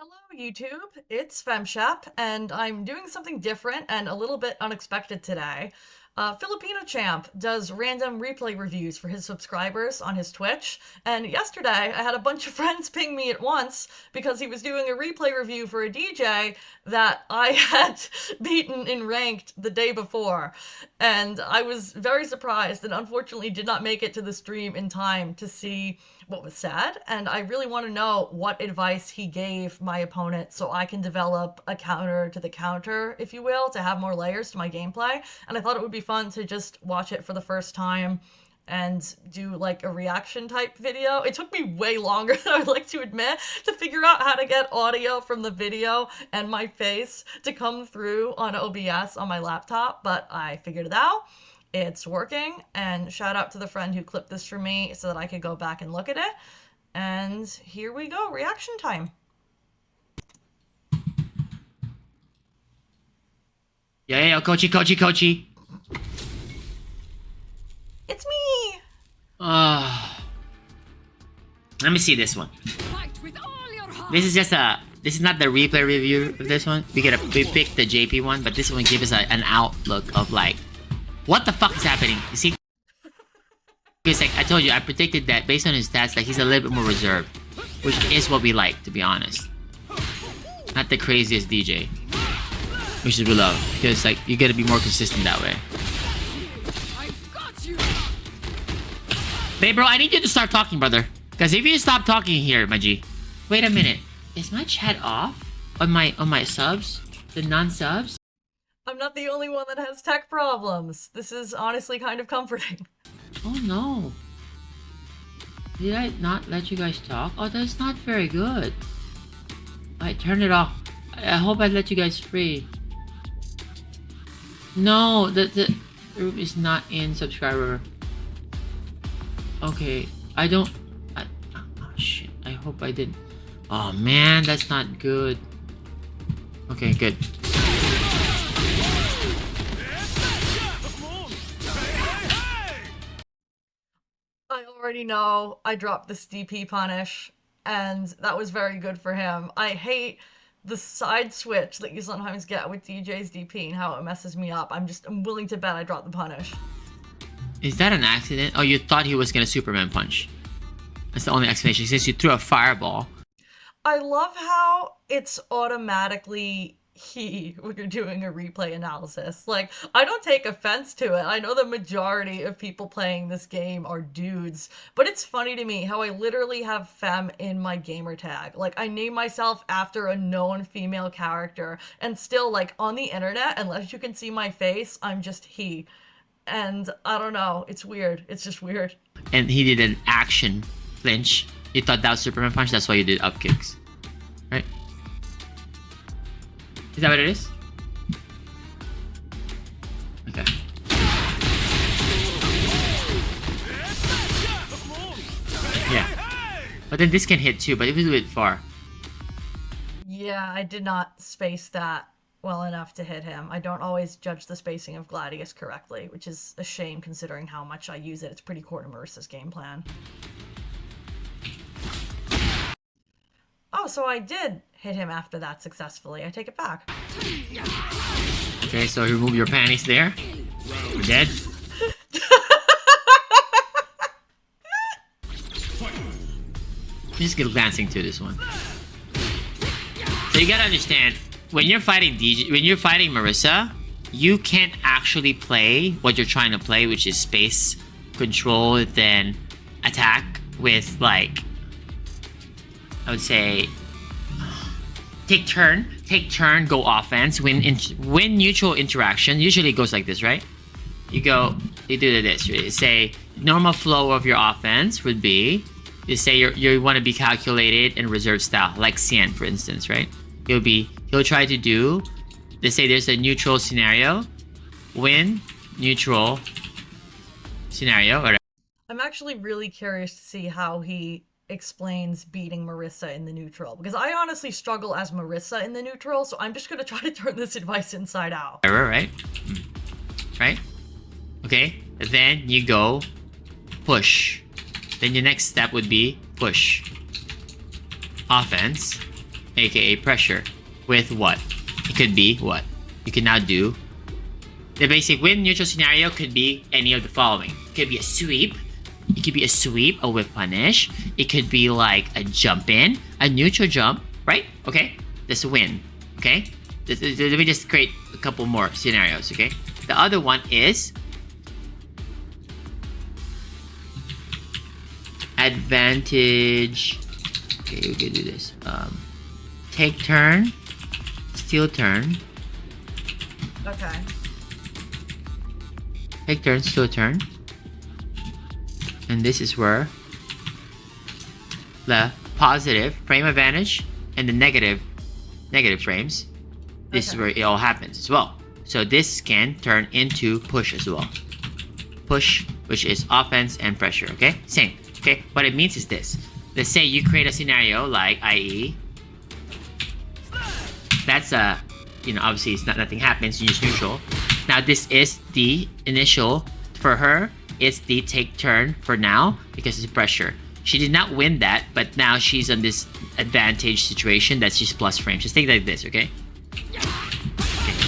Hello, YouTube. It's FChamp, and I'm doing something different and a little bit unexpected today. Filipino Champ does random replay reviews for his subscribers on his Twitch, and yesterday I had a bunch of friends ping me at once because he was doing a replay review for a DJ that I had beaten in ranked the day before. And I was very surprised and unfortunately did not make it to the stream in time to see what was said, and I really want to know what advice he gave my opponent so I can develop a counter to the counter, if you will, to have more layers to my gameplay. And I thought it would be fun to just watch it for the first time and do like a reaction type video. It took me way longer than I would like to admit to figure out how to get audio from the video and my face to come through on OBS on my laptop, but I figured it out. It's working, and shout out to the friend who clipped this for me so that I could go back and look at it. And here we go, reaction time. Yeah, Kochi. It's me! Let me see this one. This is just this is not the replay review of this one. We picked the JP one, but this one gives us an outlook of like, what the fuck is happening? You see? Because like I told you, I predicted that based on his stats, like he's a little bit more reserved, which is what we like, to be honest. Not the craziest DJ, which is we love, because like you gotta be more consistent that way. Hey bro, I need you to start talking, brother. Because if you stop talking here, my G. Wait a minute, is my chat off on my subs, the non-subs? I'm not the only one that has tech problems. This is honestly kind of comforting. Oh no. Did I not let you guys talk? Oh, that's not very good. I turned it off. I hope I let you guys free. No, the room is not in subscriber. Okay, oh shit, I hope I didn't. Oh man, that's not good. Okay, good. I already know I dropped this DP punish, and that was very good for him. I hate the side switch that you sometimes get with DJ's DP and how it messes me up. I'm willing to bet I dropped the punish. Is that an accident? Oh, you thought he was gonna Superman punch. That's the only explanation, since you threw a fireball. I love how it's automatically he when you're doing a replay analysis. Like, I don't take offense to it. I know the majority of people playing this game are dudes, but it's funny to me how I literally have femme in my gamer tag. Like, I name myself after a known female character, and still, like, on the internet, unless you can see my face, I'm just he. And I don't know, it's weird. It's just weird. And he did an action flinch. You thought that was Superman punch, that's why you did up kicks. Right? Is that what it is? Okay. Yeah. But then this can hit too, but it was a bit far. Yeah, I did not space that well enough to hit him. I don't always judge the spacing of Gladius correctly, which is a shame considering how much I use it. It's pretty core to Marissa's game plan. Oh, so I did hit him after that successfully. I take it back. Okay, so remove your panties there. We're dead. Just get glancing to this one. So you gotta understand, when you're fighting Marissa, you can't actually play what you're trying to play, which is space control, then attack with like, I would say, take turn, go offense, win neutral interaction. Usually it goes like this, right? You do this. Right? Say normal flow of your offense would be, you say you want to be calculated and reserve style, like Cien, for instance, right? He'll try to do, let's say there's a neutral scenario, win neutral scenario. Or I'm actually really curious to see how he explains beating Marissa in the neutral, because I honestly struggle as Marissa in the neutral, so I'm just gonna try to turn this advice inside out. Right? Right? Okay, then you go push. Then your next step would be push. Offense. aka pressure, with what? It could be what? You can now do. The basic win neutral scenario could be any of the following. It could be a sweep. It could be a sweep, a whip punish. It could be like a jump in, a neutral jump, right? Okay, that's a win. Okay, let me just create a couple more scenarios. Okay, the other one is advantage. Okay, we can do this. Take turn, steal turn. Okay. Take turn, steal turn. And this is where the positive frame advantage and the negative frames. This is where it all happens as well. So this can turn into push as well. Push, which is offense and pressure. Okay, same. Okay, what it means is this. Let's say you create a scenario like, i.e., that's a, obviously it's not, nothing happens, you use neutral. Now this is the initial for her. It's the take turn for now because it's pressure. She did not win that, but now she's on this advantage situation that's just plus frames. Just think like this, okay?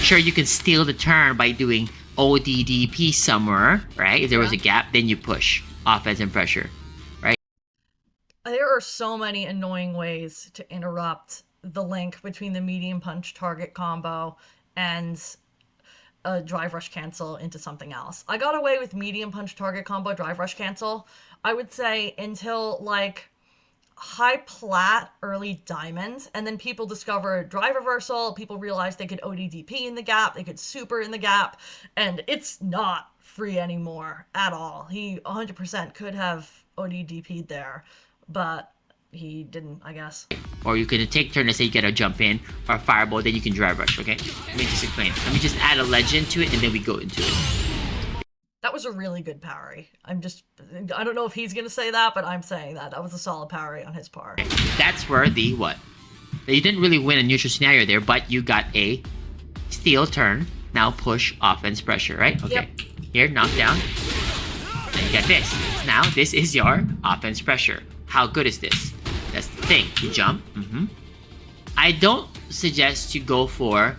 Sure, you can steal the turn by doing ODDP somewhere, right? If there was a gap, then you push offense and pressure, right? There are so many annoying ways to interrupt the link between the medium punch target combo and a drive rush cancel into something else. I got away with medium punch target combo drive rush cancel, I would say, until like high plat early diamond, and then people discovered drive reversal. People realized they could ODDP in the gap, they could super in the gap, and it's not free anymore at all. He 100% could have ODDP'd there, but he didn't, I guess. Or you can take turn, let's say you get a jump in or a fireball, then you can drive rush, okay? Let me just explain. Let me just add a legend to it and then we go into it. That was a really good parry. I don't know if he's gonna say that, but I'm saying that. That was a solid parry on his part. Okay. That's where the what? You didn't really win a neutral scenario there, but you got a steal turn. Now push offense pressure, right? Okay. Yep. Here, knockdown. And you got this. Now this is your offense pressure. How good is this? That's the thing. You jump. I don't suggest you go for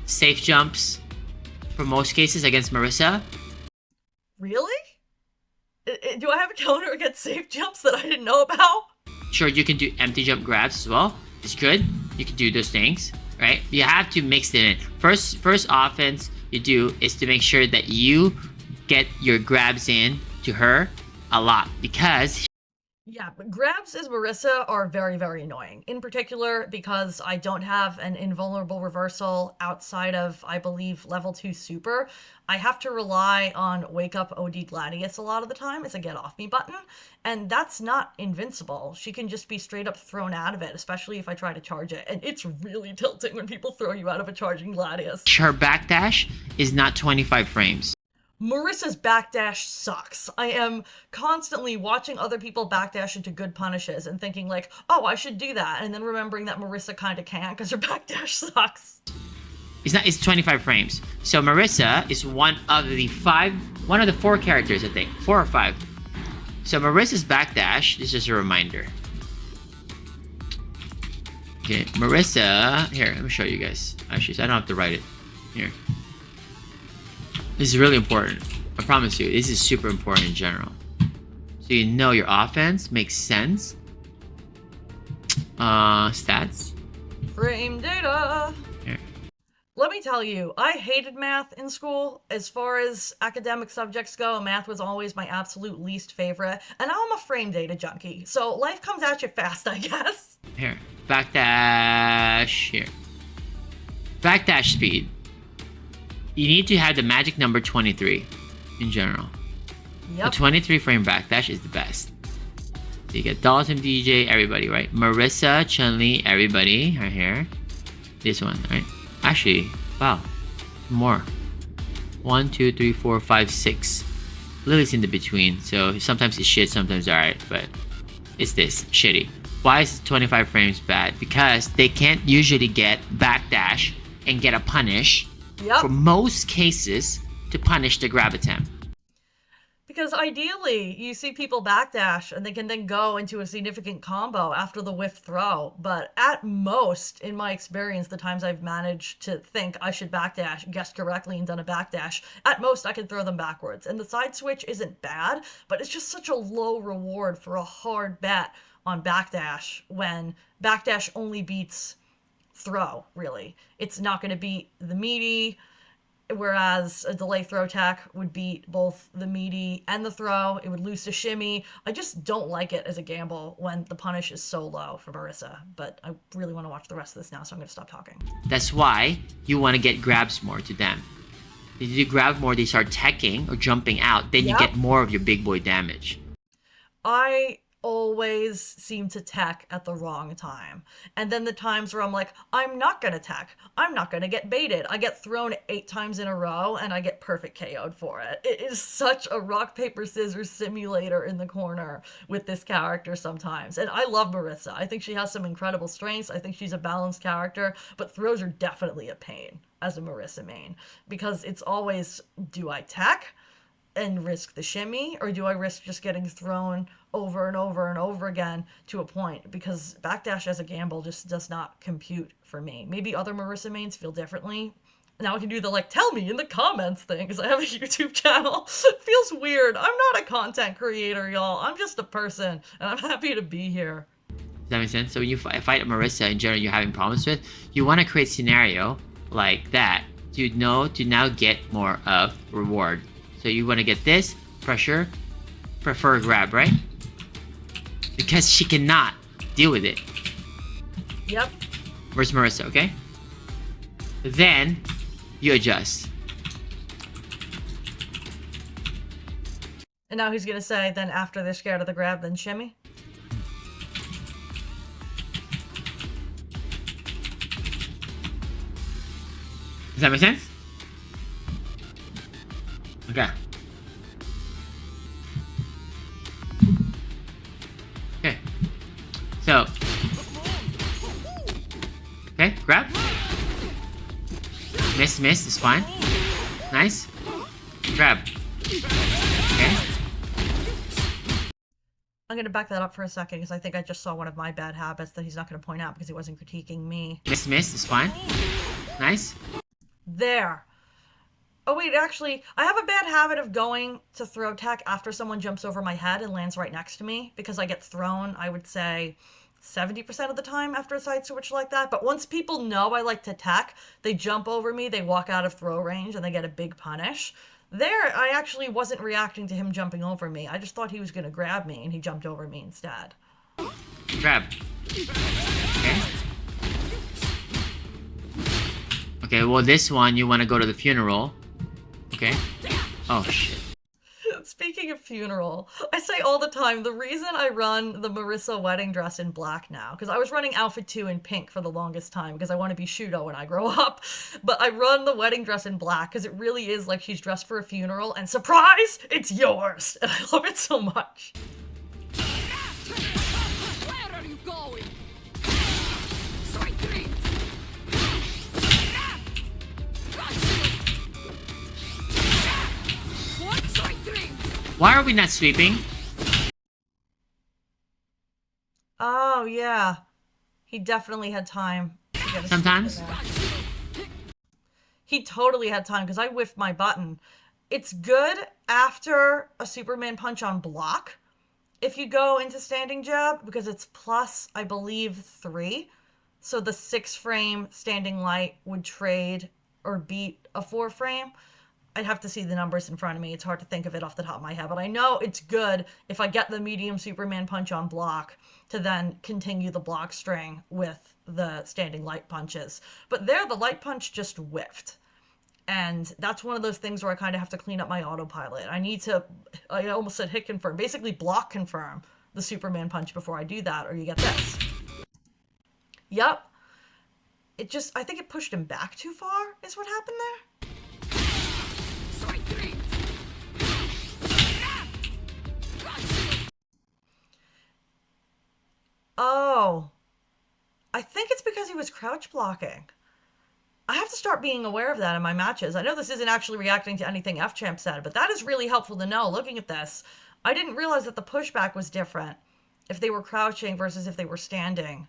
safe jumps for most cases against Marissa. Really? Do I have a counter against safe jumps that I didn't know about? Sure, you can do empty jump grabs as well. It's good. You can do those things, right? You have to mix it in. First offense you do is to make sure that you get your grabs in to her a lot, because yeah, but grabs as Marissa are very, very annoying. In particular, because I don't have an invulnerable reversal outside of, I believe, level 2 super. I have to rely on Wake Up OD Gladius a lot of the time as a get off me button, and that's not invincible. She can just be straight up thrown out of it, especially if I try to charge it, and it's really tilting when people throw you out of a charging Gladius. Her backdash is not 25 frames. Marissa's backdash sucks. I am constantly watching other people backdash into good punishes and thinking like, oh, I should do that, and then remembering that Marissa kind of can't because her backdash sucks. It's 25 frames. So Marissa is one of the 4 characters, I think. 4 or 5. So Marissa's backdash is just a reminder. Okay, Marissa, here, let me show you guys. Actually, so I don't have to write it. Here. This is really important. I promise you, this is super important in general. So you know your offense makes sense. Stats. Frame data. Here. Let me tell you, I hated math in school. As far as academic subjects go, math was always my absolute least favorite. And now I'm a frame data junkie. So life comes at you fast, I guess. Here. Backdash. Here. Backdash speed. You need to have the magic number 23 in general. Yep. A 23 frame backdash is the best. So you get Dalton, DJ, everybody, right? Marissa, Chun-Li, everybody, right here. This one, right? Actually, wow, more. 1, 2, 3, 4, 5, 6. Lily's in the between, so sometimes it's shit, sometimes alright, but it's this, shitty. Why is 25 frames bad? Because they can't usually get backdash and get a punish. Yep. For most cases, to punish the grab attempt. Because ideally, you see people backdash and they can then go into a significant combo after the whiff throw. But at most, in my experience, the times I've managed to think I should backdash, guessed correctly, and done a backdash, at most I can throw them backwards. And the side switch isn't bad, but it's just such a low reward for a hard bet on backdash when backdash only beats throw, really. It's not going to beat the meaty, whereas a delay throw tech would beat both the meaty and the throw. It would lose to shimmy. I just don't like it as a gamble when the punish is so low for Marissa, but I really want to watch the rest of this now, so I'm going to stop talking. That's why you want to get grabs more to them. If you grab more, they start teching or jumping out, then you get more of your big boy damage. I always seem to tech at the wrong time. And then the times where I'm like, I'm not gonna tech. I'm not gonna get baited. I get thrown 8 times in a row and I get perfect KO'd for it. It is such a rock, paper, scissors simulator in the corner with this character sometimes. And I love Marissa. I think she has some incredible strengths. I think she's a balanced character, but throws are definitely a pain as a Marissa main. Because it's always, do I tech and risk the shimmy, or do I risk just getting thrown over and over and over again to a point? Because backdash as a gamble just does not compute for me. Maybe other Marissa mains feel differently. Now I can do the like, tell me in the comments thing, because I have a YouTube channel. It feels weird. I'm not a content creator, y'all. I'm just a person, and I'm happy to be here. Does that make sense? So when you fight a Marissa in general you're having problems with, you want to create scenario like that to know to now get more of reward. So you want to get this, pressure, prefer grab, right? Because she cannot deal with it. Yep. Where's Marissa, okay? Then, you adjust. And now he's gonna say, then after they're scared of the grab, then shimmy? Does that make sense? Okay. Okay. So. Okay, grab. Miss, it's fine. Nice. Grab. Okay. I'm gonna back that up for a second because I think I just saw one of my bad habits that he's not gonna point out because he wasn't critiquing me. Miss, it's fine. Nice. There. Oh wait, actually, I have a bad habit of going to throw tech after someone jumps over my head and lands right next to me because I get thrown, I would say, 70% of the time after a side switch like that. But once people know I like to tech, they jump over me, they walk out of throw range, and they get a big punish. There, I actually wasn't reacting to him jumping over me. I just thought he was going to grab me, and he jumped over me instead. Grab. Okay. Okay, well this one, you want to go to the funeral. Okay. Oh, shit. Speaking of funeral, I say all the time, the reason I run the Marissa wedding dress in black now, because I was running outfit 2 in pink for the longest time because I want to be Shudo when I grow up, but I run the wedding dress in black because it really is like she's dressed for a funeral, and surprise, it's yours! And I love it so much. Where are you going? Sweet dreams! What sweet dreams? Why are we not sweeping? Oh, yeah. He definitely had time to get a Sometimes. He totally had time because I whiffed my button. It's good after a Superman punch on block if you go into standing jab because it's plus, I believe, 3. So the 6 frame standing light would trade or beat a 4 frame. I'd have to see the numbers in front of me. It's hard to think of it off the top of my head, but I know it's good if I get the medium Superman punch on block to then continue the block string with the standing light punches. But there, the light punch just whiffed. And that's one of those things where I kind of have to clean up my autopilot. I almost said hit confirm, basically block confirm the Superman punch before I do that, or you get this. Yep. I think it pushed him back too far, is what happened there. Oh. I think it's because he was crouch blocking. I have to start being aware of that in my matches. I know this isn't actually reacting to anything FChamp said, but that is really helpful to know looking at this. I didn't realize that the pushback was different if they were crouching versus if they were standing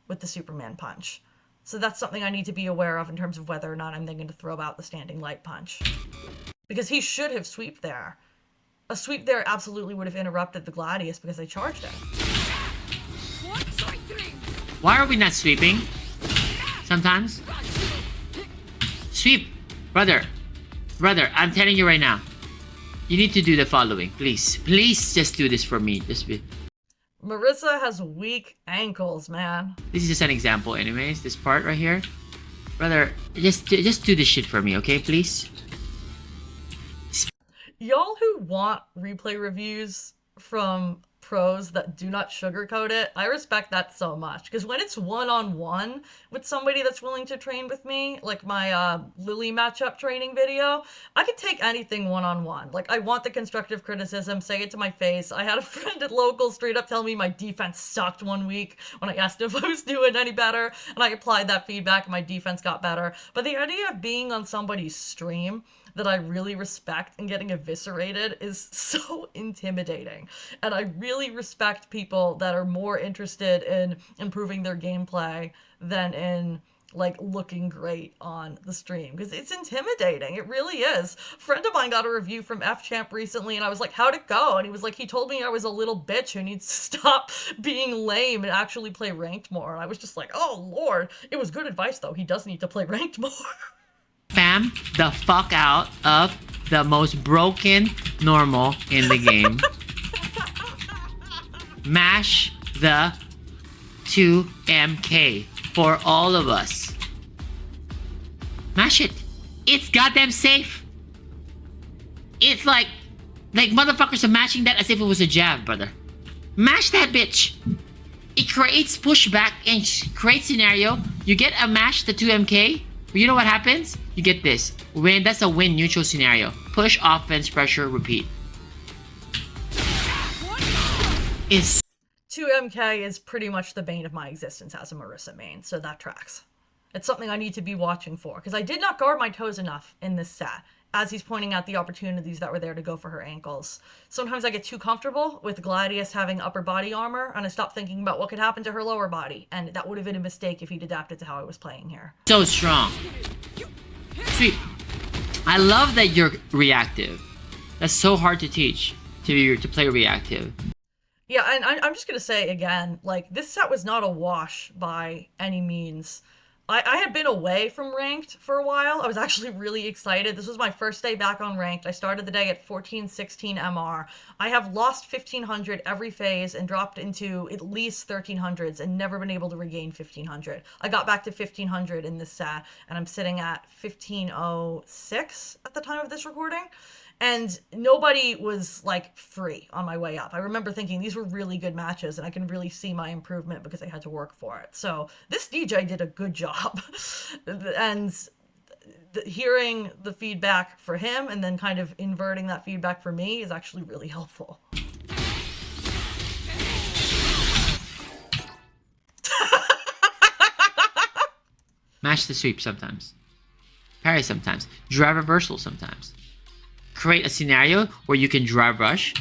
with the Superman punch. So that's something I need to be aware of in terms of whether or not I'm thinking to throw out the standing light punch. Because he should have sweeped there. A sweep there absolutely would have interrupted the Gladius because they charged it. Why are we not sweeping? Sometimes? Sweep! Brother, I'm telling you right now. You need to do the following, please. Please just do this for me. Marissa has weak ankles, man. This is just an example anyways, this part right here. Brother, just do this shit for me, okay, please? Y'all who want replay reviews from pros that do not sugarcoat it, I respect that so much. Because when it's one-on-one with somebody that's willing to train with me, like my Lily matchup training video, I can take anything one-on-one. Like, I want the constructive criticism, say it to my face. I had a friend at local straight up tell me my defense sucked one week when I asked if I was doing any better, and I applied that feedback and my defense got better. But the idea of being on somebody's stream that I really respect and getting eviscerated is so intimidating. And I really respect people that are more interested in improving their gameplay than in like looking great on the stream, because it's intimidating. It really is. A friend of mine got a review from FChamp recently and I was like, how'd it go? And he was like, he told me I was a little bitch who needs to stop being lame and actually play ranked more. And I was just like, oh Lord, it was good advice though. He does need to play ranked more. Spam the fuck out of the most broken normal in the game. Mash the 2MK for all of us. Mash it. It's goddamn safe. It's like motherfuckers are mashing that as if it was a jab, brother. Mash that bitch. It creates pushback and creates scenario. You get a mash the 2MK. You know what happens? You get this. Win. That's a win neutral scenario. Push, offense, pressure, repeat. Is 2MK is pretty much the bane of my existence as a Marissa main, so that tracks. It's something I need to be watching for, because I did not guard my toes enough in this set, as he's pointing out the opportunities that were there to go for her ankles. Sometimes I get too comfortable with Gladius having upper body armor, and I stop thinking about what could happen to her lower body, and that would have been a mistake if he'd adapted to how I was playing here. so strong. Sweet. I love that you're reactive. That's so hard to teach, to play reactive. Yeah, and I'm just gonna say again, like, this set was not a wash by any means. I had been away from ranked for a while. I was actually really excited. This was my first day back on ranked. I started the day at 1416 MR. I have lost 1500 every phase and dropped into at least 1300s and never been able to regain 1500. I got back to 1500 in this set, and I'm sitting at 1506 at the time of this recording. And nobody was, like, free on my way up. I remember thinking these were really good matches, and I can really see my improvement because I had to work for it. So this DJ did a good job. And hearing the feedback for him and then kind of inverting that feedback for me is actually really helpful. Mash the sweep sometimes. Parry sometimes. Drive reversal sometimes. Create a scenario where you can drive rush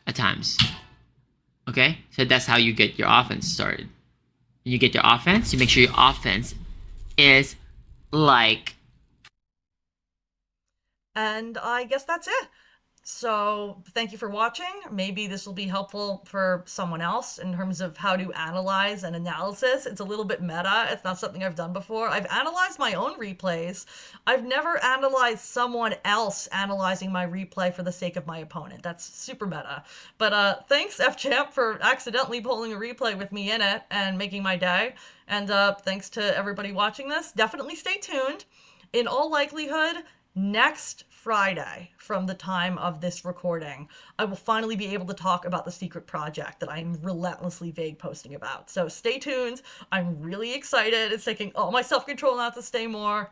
at times. Okay? So that's how you get your offense started. When you get your offense, you make sure your offense is like... And I guess that's it. So thank you for watching. Maybe this will be helpful for someone else in terms of how to analyze and analysis. It's a little bit meta. It's not something I've done before. I've analyzed my own replays. I've never analyzed someone else analyzing my replay for the sake of my opponent. That's super meta. But thanks, FChamp, for accidentally pulling a replay with me in it and making my day. And thanks to everybody watching this. Definitely stay tuned. In all likelihood, next Friday, from the time of this recording, I will finally be able to talk about the secret project that I'm relentlessly vague posting about. So stay tuned. I'm really excited. It's taking all my self-control not to say more.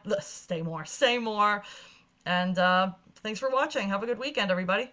And thanks for watching. Have a good weekend, everybody.